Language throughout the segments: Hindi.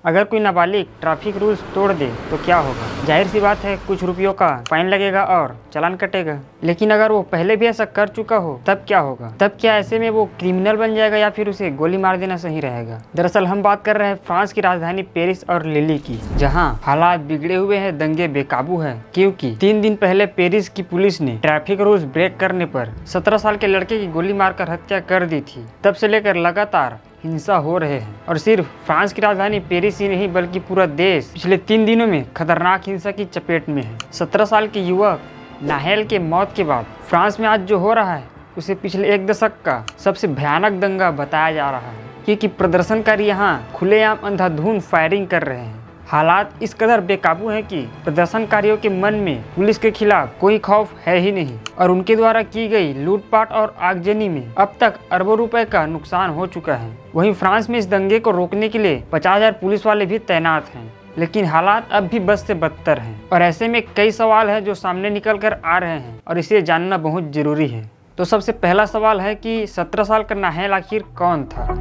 अगर कोई नाबालिग ट्रैफिक रूल्स तोड़ दे तो क्या होगा? जाहिर सी बात है, कुछ रुपयों का फाइन लगेगा और चालान कटेगा। लेकिन अगर वो पहले भी ऐसा कर चुका हो तब क्या होगा? तब क्या ऐसे में वो क्रिमिनल बन जाएगा या फिर उसे गोली मार देना सही रहेगा? दरअसल हम बात कर रहे हैं फ्रांस की राजधानी पेरिस और लिली की, जहाँ हालात बिगड़े हुए हैं, दंगे बेकाबू है। क्योंकि 3 दिन पहले पेरिस की पुलिस ने ट्रैफिक रूल्स ब्रेक करने पर 17 साल के लड़के की गोली मारकर हत्या कर दी थी। तब से लेकर लगातार हिंसा हो रहे हैं और सिर्फ फ्रांस की राजधानी पेरिस ही नहीं बल्कि पूरा देश पिछले 3 दिनों में खतरनाक हिंसा की चपेट में है। 17 साल के युवक नाहेल के मौत के बाद फ्रांस में आज जो हो रहा है उसे पिछले 1 दशक का सबसे भयानक दंगा बताया जा रहा है, क्योंकि प्रदर्शनकारी यहाँ खुलेआम अंधाधुंध फायरिंग कर रहे हैं। हालात इस कदर बेकाबू हैं कि प्रदर्शनकारियों के मन में पुलिस के खिलाफ कोई खौफ है ही नहीं और उनके द्वारा की गई लूटपाट और आगजनी में अब तक अरबों रुपए का नुकसान हो चुका है। वहीं फ्रांस में इस दंगे को रोकने के लिए 50,000 पुलिस वाले भी तैनात हैं, लेकिन हालात अब भी बद से बदतर हैं और ऐसे में कई सवाल हैं जो सामने निकल कर आ रहे हैं और इसे जानना बहुत जरूरी है। तो सबसे पहला सवाल है कि 17 साल का नाहेल आखिर कौन था?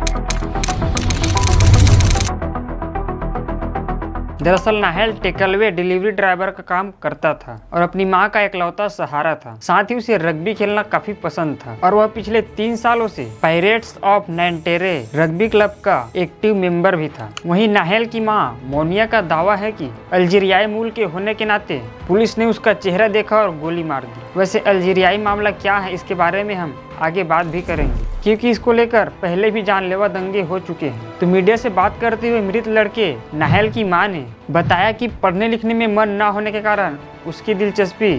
दरअसल नाहेल टेकअवे डिलीवरी ड्राइवर का काम करता था और अपनी मां का इकलौता सहारा था। साथ ही उसे रग्बी खेलना काफी पसंद था और वह पिछले 3 सालों से पायरेट्स ऑफ नैंटेरे रग्बी क्लब का एक्टिव मेंबर भी था। वहीं नाहेल की मां मोनिया का दावा है कि अल्जीरियाई मूल के होने के नाते पुलिस ने उसका चेहरा देखा और गोली मार दी। वैसे अल्जीरियाई मामला क्या है इसके बारे में हम आगे बात भी करेंगे, क्योंकि इसको लेकर पहले भी जानलेवा दंगे हो चुके हैं। तो मीडिया से बात करते हुए मृत लड़के नाहेल की मां ने बताया कि पढ़ने लिखने में मन ना होने के कारण उसकी दिलचस्पी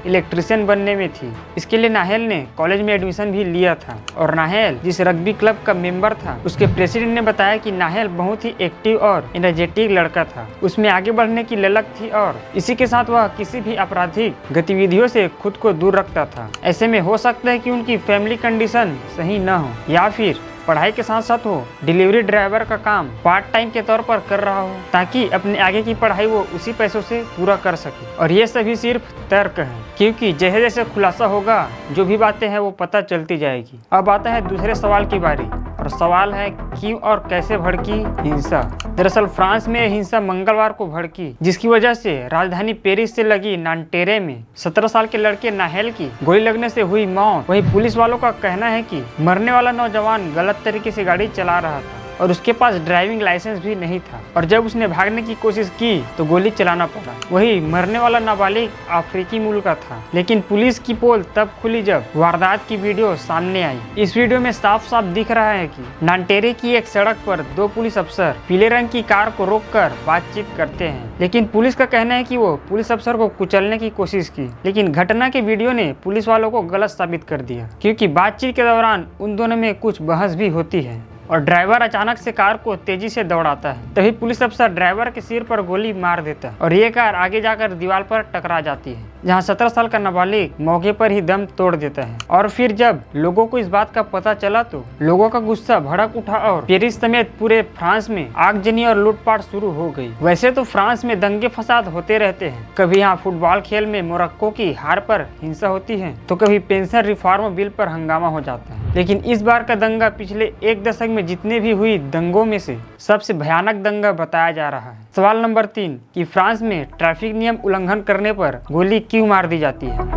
इलेक्ट्रिशियन बनने में थी। इसके लिए नाहेल ने कॉलेज में एडमिशन भी लिया था और नाहेल जिस रग्बी क्लब का मेंबर था उसके प्रेसिडेंट ने बताया कि नाहेल बहुत ही एक्टिव और एनर्जेटिक लड़का था। उसमें आगे बढ़ने की ललक थी और इसी के साथ वह किसी भी आपराधिक गतिविधियों से खुद को दूर रखता था। ऐसे में हो सकता है कि उनकी फैमिली कंडीशन सही न हो या फिर पढ़ाई के साथ साथ वो डिलीवरी ड्राइवर का काम पार्ट टाइम के तौर पर कर रहा हो ताकि अपने आगे की पढ़ाई वो उसी पैसों से पूरा कर सके। और ये सभी सिर्फ तर्क है, क्योंकि जैसे जैसे खुलासा होगा जो भी बातें हैं वो पता चलती जाएगी। अब आता है दूसरे सवाल की बारी और सवाल है क्यों और कैसे भड़की हिंसा। दरअसल फ्रांस में हिंसा मंगलवार को भड़की, जिसकी वजह से राजधानी पेरिस से लगी नांटेरे में 17 साल के लड़के नाहेल की गोली लगने से हुई मौत। वहीं पुलिस वालों का कहना है कि मरने वाला नौजवान गलत तरीके से गाड़ी चला रहा था और उसके पास ड्राइविंग लाइसेंस भी नहीं था और जब उसने भागने की कोशिश की तो गोली चलाना पड़ा। वही मरने वाला नाबालिग अफ्रीकी मूल का था, लेकिन पुलिस की पोल तब खुली जब वारदात की वीडियो सामने आई। इस वीडियो में साफ साफ दिख रहा है कि नांटेरे की एक सड़क पर 2 पुलिस अफसर पीले रंग की कार को रोककर बातचीत करते हैं, लेकिन पुलिस का कहना है कि वो पुलिस अफसर को कुचलने की कोशिश की। लेकिन घटना के वीडियो ने पुलिस वालों को गलत साबित कर दिया, क्योंकि बातचीत के दौरान उन दोनों में कुछ बहस भी होती है और ड्राइवर अचानक से कार को तेजी से दौड़ाता है। तभी पुलिस अफसर ड्राइवर के सिर पर गोली मार देता है और ये कार आगे जाकर दीवार पर टकरा जाती है, जहां 17 साल का नाबालिग मौके पर ही दम तोड़ देता है। और फिर जब लोगों को इस बात का पता चला तो लोगों का गुस्सा भड़क उठा और पेरिस समेत पूरे फ्रांस में आगजनी और लूटपाट शुरू हो गई। वैसे तो फ्रांस में दंगे फसाद होते रहते हैं, कभी यहाँ फुटबॉल खेल में मोरक्को की हार पर हिंसा होती है तो कभी पेंशन रिफॉर्म बिल पर हंगामा हो जाता है। लेकिन इस बार का दंगा पिछले 1 दशक में जितने भी हुई दंगों में से सबसे भयानक दंगा बताया जा रहा है। सवाल नंबर 3 कि फ्रांस में ट्रैफिक नियम उल्लंघन करने पर गोली क्यों मार दी जाती है?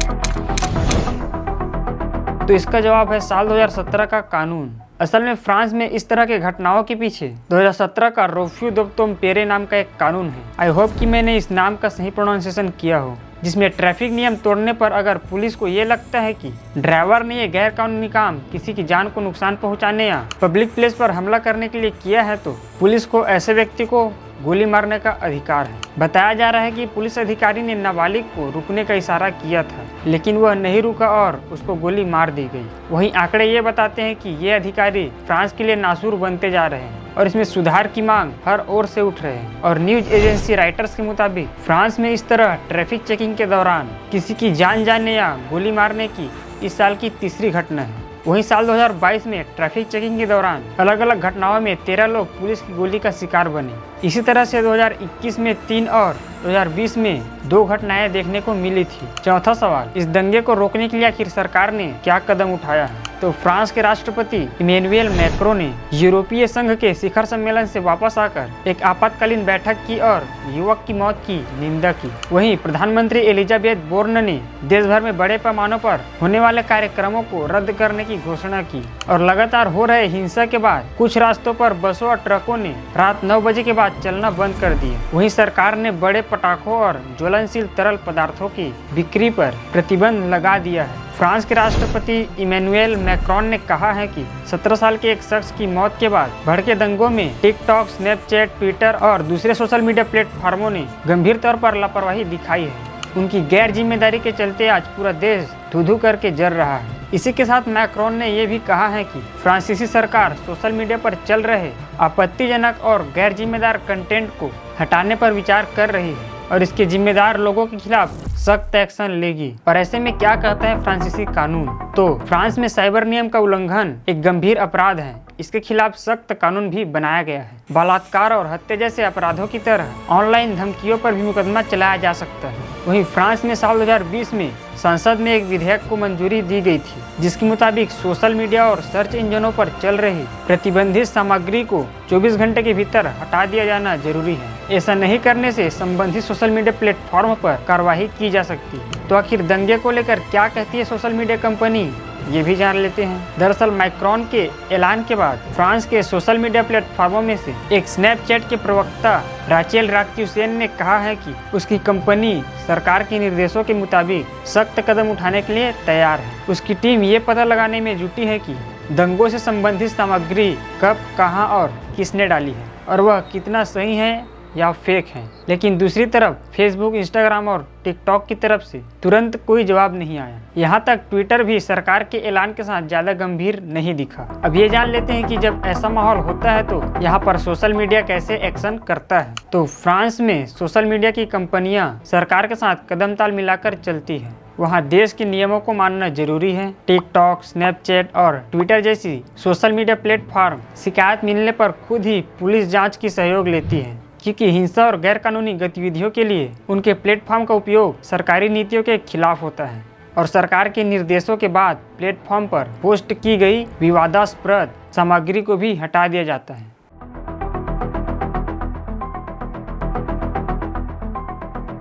तो इसका जवाब है साल 2017 का कानून। असल में फ्रांस में इस तरह के घटनाओं के पीछे 2017 का रोफ्यू दोप्तोम पेरे नाम का एक कानून है। आई होप कि मैंने इस नाम का सही प्रोनाउंसिएशन किया हो, जिसमें ट्रैफिक नियम तोड़ने पर अगर पुलिस को ये लगता है कि ड्राइवर ने ये गैर कानूनी काम किसी की जान को नुकसान पहुंचाने या पब्लिक प्लेस पर हमला करने के लिए किया है तो पुलिस को ऐसे व्यक्ति को गोली मारने का अधिकार है। बताया जा रहा है कि पुलिस अधिकारी ने नाबालिग को रुकने का इशारा किया था, लेकिन वह नहीं रुका और उसको गोली मार दी गई। वहीं आंकड़े ये बताते हैं कि ये अधिकारी फ्रांस के लिए नासूर बनते जा रहे हैं और इसमें सुधार की मांग हर ओर से उठ रहे हैं। और न्यूज एजेंसी राइटर्स के मुताबिक फ्रांस में इस तरह ट्रैफिक चेकिंग के दौरान किसी की जान जाने या गोली मारने की इस साल की तीसरी घटना है। वहीं साल 2022 में ट्रैफिक चेकिंग के दौरान अलग अलग घटनाओं में 13 लोग पुलिस की गोली का शिकार बने। इसी तरह से 2021 में 3 और 2020 में 2 घटनाएं देखने को मिली थी। चौथा सवाल, इस दंगे को रोकने के लिए आखिर सरकार ने क्या कदम उठाया है? तो फ्रांस के राष्ट्रपति इमैनुअल मैक्रों ने यूरोपीय संघ के शिखर सम्मेलन से वापस आकर एक आपातकालीन बैठक की और युवक की मौत की निंदा की। वहीं प्रधानमंत्री एलिजाबेथ बोर्न ने देश भर में बड़े पैमाने पर होने वाले कार्यक्रमों को रद्द करने की घोषणा की। और लगातार हो रहे हिंसा के बाद कुछ रास्तों पर बसों और ट्रकों ने रात 9 बजे के बाद चलना बंद कर दिए। वहीं सरकार ने बड़े पटाखों और ज्वलनशील तरल पदार्थों की बिक्री पर प्रतिबंध लगा दिया है। फ्रांस के राष्ट्रपति इमैनुअल मैक्रोन ने कहा है कि 17 साल के एक शख्स की मौत के बाद भड़के दंगों में टिकटॉक, स्नैपचैट, ट्विटर और दूसरे सोशल मीडिया प्लेटफॉर्मों ने गंभीर तौर पर लापरवाही दिखाई है। उनकी गैर जिम्मेदारी के चलते आज पूरा देश धू-धू करके जल रहा है। इसी के साथ मैक्रोन ने यह भी कहा है कि फ्रांसीसी सरकार सोशल मीडिया पर चल रहे आपत्तिजनक और गैर जिम्मेदार कंटेंट को हटाने पर विचार कर रही है और इसके जिम्मेदार लोगों के खिलाफ सख्त एक्शन लेगी। और ऐसे में क्या कहता है फ्रांसीसी कानून? तो फ्रांस में साइबर नियम का उल्लंघन एक गंभीर अपराध है। इसके खिलाफ सख्त कानून भी बनाया गया है। बलात्कार और हत्या जैसे अपराधों की तरह ऑनलाइन धमकियों पर भी मुकदमा चलाया जा सकता है। वहीं फ्रांस में साल 2020 में संसद में एक विधेयक को मंजूरी दी गई थी, जिसके मुताबिक सोशल मीडिया और सर्च इंजनों पर चल रही प्रतिबंधित सामग्री को 24 घंटे के भीतर हटा दिया जाना जरूरी है। ऐसा नहीं करने से संबंधित सोशल मीडिया प्लेटफॉर्म पर कार्रवाई की जा सकती है। तो आखिर दंगे को लेकर क्या कहती है सोशल मीडिया कंपनी, ये भी जान लेते हैं। दरअसल मैक्रोन के ऐलान के बाद फ्रांस के सोशल मीडिया प्लेटफॉर्मों में से एक स्नैपचैट के प्रवक्ता राचेल राक्यूसेन ने कहा है कि उसकी कंपनी सरकार के निर्देशों के मुताबिक सख्त कदम उठाने के लिए तैयार है। उसकी टीम ये पता लगाने में जुटी है कि दंगों से संबंधित सामग्री कब, कहां और किसने डाली है और वह कितना सही है या फेक है। लेकिन दूसरी तरफ फेसबुक, इंस्टाग्राम और टिकटॉक की तरफ से तुरंत कोई जवाब नहीं आया। यहाँ तक ट्विटर भी सरकार के ऐलान के साथ ज्यादा गंभीर नहीं दिखा। अब ये जान लेते हैं कि जब ऐसा माहौल होता है तो यहाँ पर सोशल मीडिया कैसे एक्शन करता है। तो फ्रांस में सोशल मीडिया की कंपनियां सरकार के साथ कदम ताल मिलाकर चलती है। वहाँ देश के नियमों को मानना जरूरी है। टिकटॉक, स्नैपचैट और ट्विटर जैसी सोशल मीडिया प्लेटफॉर्म शिकायत मिलने पर खुद ही पुलिस जाँच की सहयोग लेती है, क्योंकि हिंसा और गैरकानूनी गतिविधियों के लिए उनके प्लेटफॉर्म का उपयोग सरकारी नीतियों के खिलाफ होता है और सरकार के निर्देशों के बाद प्लेटफॉर्म पर पोस्ट की गई विवादास्पद सामग्री को भी हटा दिया जाता है।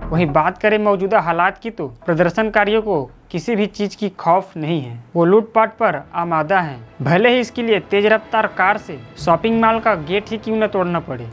वहीं बात करें मौजूदा हालात की तो प्रदर्शनकारियों को किसी भी चीज की खौफ नहीं है। वो लूटपाट पर आमादा हैं, भले ही इसके लिए तेज रफ्तार कार से शॉपिंग मॉल का गेट ही क्यों न तोड़ना पड़े।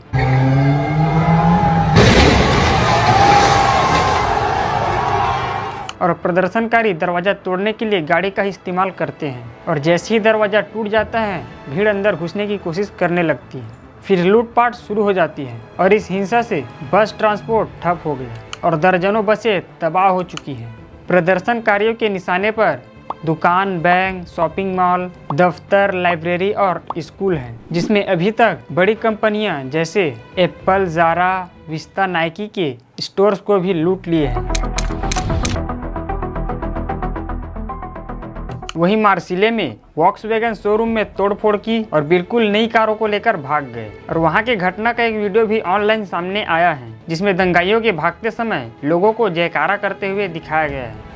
और प्रदर्शनकारी दरवाजा तोड़ने के लिए गाड़ी का इस्तेमाल करते हैं और जैसे ही दरवाजा टूट जाता है भीड़ अंदर घुसने की कोशिश करने लगती है। फिर लूटपाट शुरू हो जाती है और इस हिंसा से बस ट्रांसपोर्ट ठप हो गया और दर्जनों बसें तबाह हो चुकी हैं। प्रदर्शनकारियों के निशाने पर दुकान, बैंक, शॉपिंग मॉल, दफ्तर, लाइब्रेरी और स्कूल हैं, जिसमें अभी तक बड़ी कंपनियां जैसे एप्पल, ज़ारा, विस्ता, नाइकी के स्टोर्स को भी लूट लिए हैं। वहीं मार्सिले में वॉक्सवैगन शोरूम में तोड़फोड़ की और बिल्कुल नई कारों को लेकर भाग गए और वहां के घटना का एक वीडियो भी ऑनलाइन सामने आया है, जिसमें दंगाइयों के भागते समय लोगों को जयकारा करते हुए दिखाया गया है।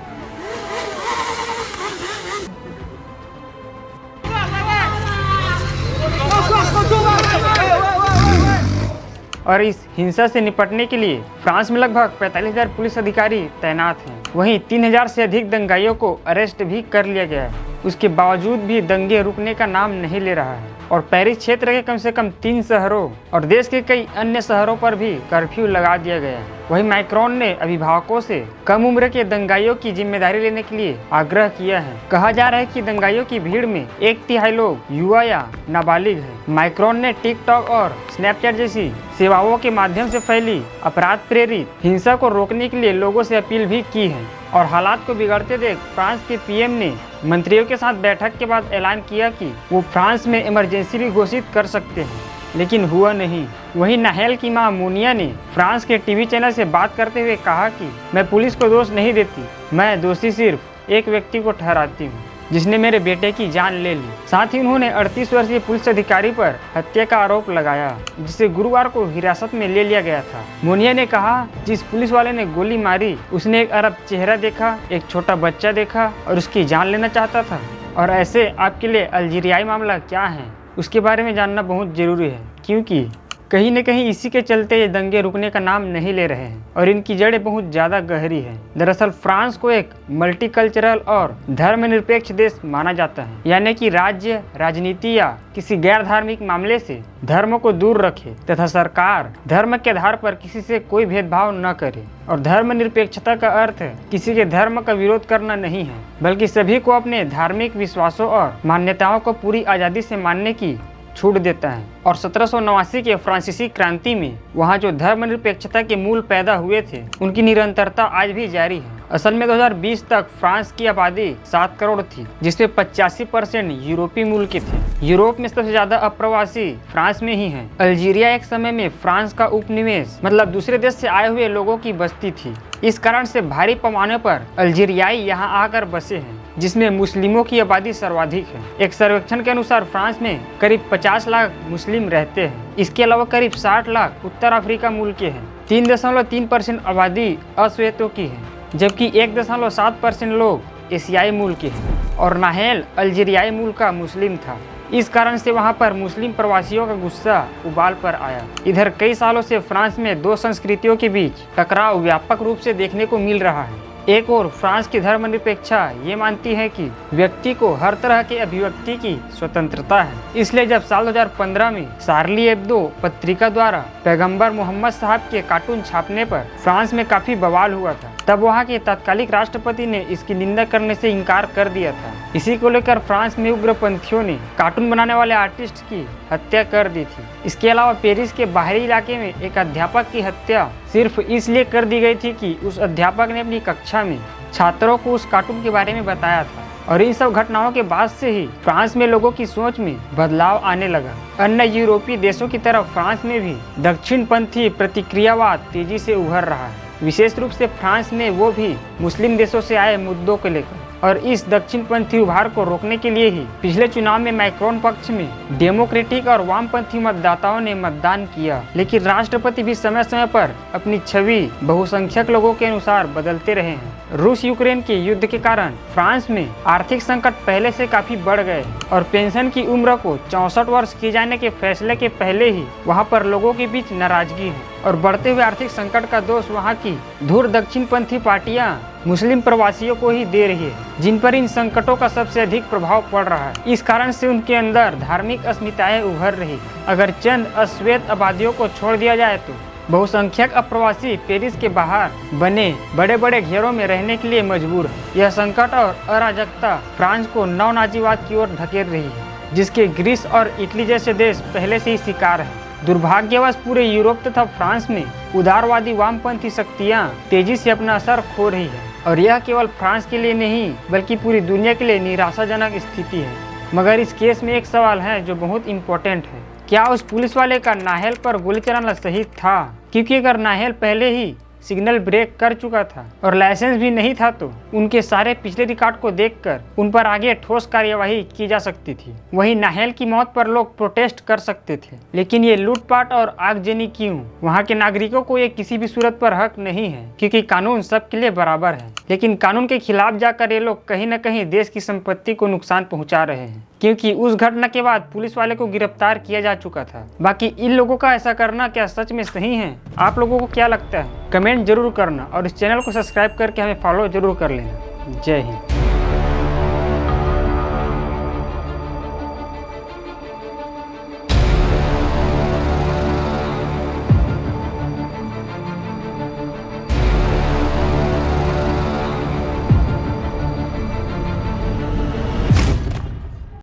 और इस हिंसा से निपटने के लिए फ्रांस में लगभग 45,000 पुलिस अधिकारी तैनात हैं। वहीं 3,000 से अधिक दंगाइयों को अरेस्ट भी कर लिया गया है। उसके बावजूद भी दंगे रुकने का नाम नहीं ले रहा है और पेरिस क्षेत्र के कम से कम 3 शहरों और देश के कई अन्य शहरों पर भी कर्फ्यू लगा दिया गया है। वहीं मैक्रोन ने अभिभावकों से कम उम्र के दंगाइयों की जिम्मेदारी लेने के लिए आग्रह किया है। कहा जा रहा है कि दंगाइयों की भीड़ में 1/3 लोग युवा या नाबालिग हैं। मैक्रोन ने टिकटॉक और स्नैपचैट जैसी सेवाओं के माध्यम से फैली अपराध प्रेरित हिंसा को रोकने के लिए लोगों से अपील भी की है और हालात को बिगड़ते देख फ्रांस के पीएम ने मंत्रियों के साथ बैठक के बाद ऐलान किया कि वो फ्रांस में इमरजेंसी भी घोषित कर सकते हैं, लेकिन हुआ नहीं। वहीं नाहेल की मां मोनिया ने फ्रांस के टीवी चैनल से बात करते हुए कहा कि मैं पुलिस को दोष नहीं देती, मैं दोषी सिर्फ एक व्यक्ति को ठहराती हूँ। जिसने मेरे बेटे की जान ले ली। साथ ही उन्होंने 38 वर्षीय पुलिस अधिकारी पर हत्या का आरोप लगाया, जिसे गुरुवार को हिरासत में ले लिया गया था। मोनिया ने कहा, जिस पुलिस वाले ने गोली मारी उसने एक अरब चेहरा देखा, एक छोटा बच्चा देखा और उसकी जान लेना चाहता था। और ऐसे आपके लिए अल्जीरियाई मामला क्या है, उसके बारे में जानना बहुत जरूरी है, क्योंकि कहीं न कहीं इसी के चलते ये दंगे रुकने का नाम नहीं ले रहे हैं और इनकी जड़ें बहुत ज़्यादा गहरी हैं। दरअसल फ्रांस को एक मल्टीकल्चरल और धर्मनिरपेक्ष देश माना जाता है, यानी कि राज्य राजनीति या किसी गैर धार्मिक मामले से धर्म को दूर रखे तथा सरकार धर्म के आधार पर किसी से कोई भेदभाव न करे। और धर्मनिरपेक्षता का अर्थ किसी के धर्म का विरोध करना नहीं है, बल्कि सभी को अपने धार्मिक विश्वासों और मान्यताओं को पूरी आज़ादी से मानने की छूट देता है। और 1789 के फ्रांसीसी क्रांति में वहाँ जो धर्मनिरपेक्षता के मूल पैदा हुए थे, उनकी निरंतरता आज भी जारी है। असल में 2020 तक फ्रांस की आबादी 7 करोड़ थी, जिसमें 85% यूरोपीय मूल के थे। यूरोप में सबसे ज्यादा अप्रवासी फ्रांस में ही हैं। अल्जीरिया एक समय में फ्रांस का उपनिवेश मतलब दूसरे देश से आए हुए लोगों की बस्ती थी। इस कारण से भारी पैमाने पर अल्जीरियाई यहाँ आकर बसे हैं, जिसमें मुस्लिमों की आबादी सर्वाधिक है। एक सर्वेक्षण के अनुसार फ्रांस में करीब 50 लाख मुस्लिम रहते हैं। इसके अलावा करीब 60 लाख उत्तर अफ्रीका मूल के हैं। 3.3% आबादी अश्वेतों की है, जबकि 1.7% लोग एशियाई मूल के हैं। और नाहेल अल्जीरियाई मूल का मुस्लिम था। इस कारण से वहां पर मुस्लिम प्रवासियों का गुस्सा उबाल पर आया। इधर कई सालों से फ्रांस में दो संस्कृतियों के बीच टकराव व्यापक रूप से देखने को मिल रहा है। एक और फ्रांस की धर्मनिरपेक्षता ये मानती है कि व्यक्ति को हर तरह के अभिव्यक्ति की स्वतंत्रता है। इसलिए जब साल 2015 में शार्ली एब्दो पत्रिका द्वारा पैगंबर मोहम्मद साहब के कार्टून छापने पर फ्रांस में काफी बवाल हुआ था, तब वहाँ के तत्कालिक राष्ट्रपति ने इसकी निंदा करने से इनकार कर दिया था। इसी को लेकर फ्रांस में उग्रपंथियों ने कार्टून बनाने वाले आर्टिस्ट की हत्या कर दी थी। इसके अलावा पेरिस के बाहरी इलाके में एक अध्यापक की हत्या सिर्फ इसलिए कर दी गई थी कि उस अध्यापक ने अपनी कक्षा में छात्रों को उस कार्टून के बारे में बताया था। और इन सब घटनाओं के बाद से ही फ्रांस में लोगों की सोच में बदलाव आने लगा। अन्य यूरोपीय देशों की तरफ फ्रांस में भी दक्षिणपंथी प्रतिक्रियावाद तेजी से उभर रहा है, विशेष रूप से फ्रांस में वो भी मुस्लिम देशों से आए मुद्दों को लेकर। और इस दक्षिणपंथी उभार को रोकने के लिए ही पिछले चुनाव में मैक्रोन पक्ष में डेमोक्रेटिक और वामपंथी मतदाताओं ने मतदान किया। लेकिन राष्ट्रपति भी समय समय पर अपनी छवि बहुसंख्यक लोगों के अनुसार बदलते रहे हैं। रूस यूक्रेन के युद्ध के कारण फ्रांस में आर्थिक संकट पहले से काफी बढ़ गए और पेंशन की उम्र को 64 वर्ष किए जाने के फैसले के पहले ही वहां पर लोगों के बीच नाराजगी है। और बढ़ते हुए आर्थिक संकट का दोष वहां की धुर दक्षिणपंथी पार्टियां मुस्लिम प्रवासियों को ही दे रही है, जिन पर इन संकटों का सबसे अधिक प्रभाव पड़ रहा है। इस कारण से उनके अंदर धार्मिक अस्मिताएं उभर रही है। अगर चंद अश्वेत आबादियों को छोड़ दिया जाए तो बहुसंख्यक अप्रवासी पेरिस के बाहर बने बड़े बड़े घेरों में रहने के लिए मजबूर है। यह संकट और अराजकता फ्रांस को नव नाजीवाद की ओर धकेल रही है, जिसके ग्रीस और इटली जैसे देश पहले से ही शिकार है। दुर्भाग्यवश पूरे यूरोप तथा फ्रांस में उदारवादी वामपंथी शक्तियां तेजी से अपना असर खो रही है। और यह केवल फ्रांस के लिए नहीं बल्कि पूरी दुनिया के लिए निराशाजनक स्थिति है। मगर इस केस में एक सवाल है जो बहुत इम्पोर्टेंट है, क्या उस पुलिस वाले का नाहेल पर गोली चलाना सही था? क्योंकि अगर नाहेल पहले ही सिग्नल ब्रेक कर चुका था और लाइसेंस भी नहीं था तो उनके सारे पिछले रिकॉर्ड को देखकर उन पर आगे ठोस कार्यवाही की जा सकती थी। वहीं नाहेल की मौत पर लोग प्रोटेस्ट कर सकते थे, लेकिन ये लूटपाट और आगजनी क्यों? वहाँ के नागरिकों को ये किसी भी सूरत पर हक नहीं है, क्योंकि कानून सबके लिए बराबर है। लेकिन कानून के खिलाफ जाकर ये लोग कहीं न कहीं देश की संपत्ति को नुकसान पहुँचा रहे हैं, क्योंकि उस घटना के बाद पुलिस वाले को गिरफ्तार किया जा चुका था। बाकी इन लोगों का ऐसा करना क्या सच में सही है? आप लोगों को क्या लगता है? कमेंट जरूर करना और इस चैनल को सब्सक्राइब करके हमें फॉलो जरूर कर लेना। जय हिंद।